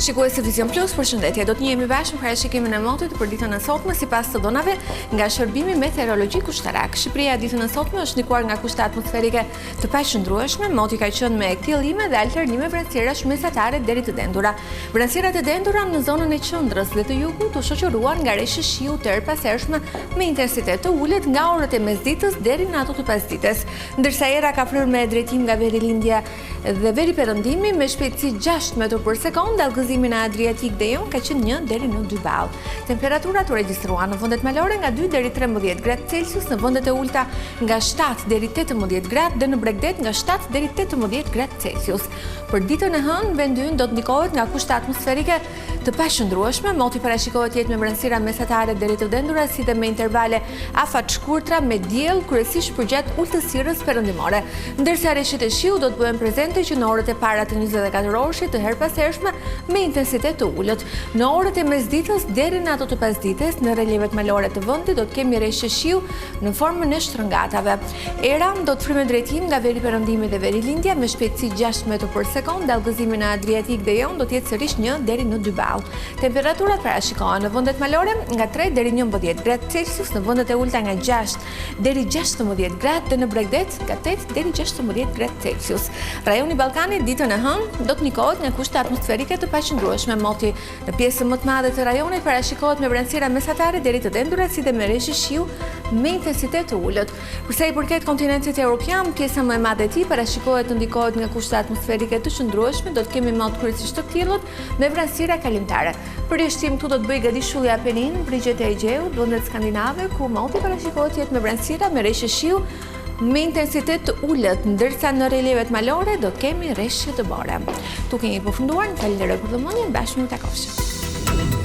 Shikuesi Vision Plus, përshëndetje. Do të njihemi bashkë në parashikimin e motit për ditën e sotme sipas të dhënave nga Shërbimi Meteorologjik Ushtarak. Shqipëria ditën e sotme është ndikuar nga kushte atmosferike të paqëndrueshme, moti ka qenë me kthjellime dhe alternime vranësirash mesatare deri të dendura. Vranësirat e dendura në zonën e qendrës dhe të jugut u shoqëruan nga reshë shiu të erpasershme me intensitet të ulët nga orët e mesditës deri në ato të pasdites, ndërsa era ka fryrë me drejtim nga Verilindja dhe veri perëndimi me shpejtësi 6 metër për sekond. Dallgëzimi në Adriatik dhe Jon ka qenë 1 deri në 2 ball. Temperaturat u regjistruan në vendet malore nga 2 deri 13 gradë Celsius, në vendet e ulta nga 7 deri 18 gradë dhe në Bregdet nga 7 deri 18 gradë Celsius. Për ditën e hënë, vendi ynë do të ndikohet nga kushte atmosferike të paqëndrueshme, moti parashikohet jetë me vranësira mesatare deri të dendura, si dhe me intervale afat shkurtra me diell kryesisht përgjatë ultësirës perëndimore, ndërsa reshjet e shiu do të bëhen prezente që në orët e para të 24 orëshit të herpasershme me intensitet të ulët. Në orët e mesditës deri në ato të pasdites, në relievet malore të vendit do të kemi reshje shiu në formën e shtrëngatave. Era do të frymë drejtim nga veri perëndimi dhe Verilindja me shpejtësi 6 metër për sekond, dallgëzimi në Adriatik dhe Jon do të jetë sërish 1 deri në 2 ball. Temperaturat parashikohen në vendet malore nga 3 deri 11 gradë Celsius, në vendet e ulta nga 6 deri 16 gradë dhe në Bregdet nga 8 deri 16 gradë Celsius. Rajoni Ballkanit ditën e hënë do të ndikohet nga kushte atmosferike të paqëndrueshme, moti në pjesën më të madhe të rajonit parashikohet me vranësira mesatare deri të dendura, si dhe me reshje shiu me intensitet të ulët. Përsa i përket kontinentit evropian, pjesa më e madhe e tij parashikohet të ndikohet nga kushte atmosferike të qëndrueshme, do të kemi mot kryesisht të kthiellut me vranësira kalimtare. Për jashtim këtu do të bëjë gati shulli Apenin, brigjet e Egeut, vendet skandinave, ku moti parashikohet jetë me vranësira me reshje shiu me intensitet të ulët, ndërsa në relievet malore do të kemi reshje të bora. Tu kemi përfunduar, në falenderoj për vëmendjen, bashkë në takofshëm.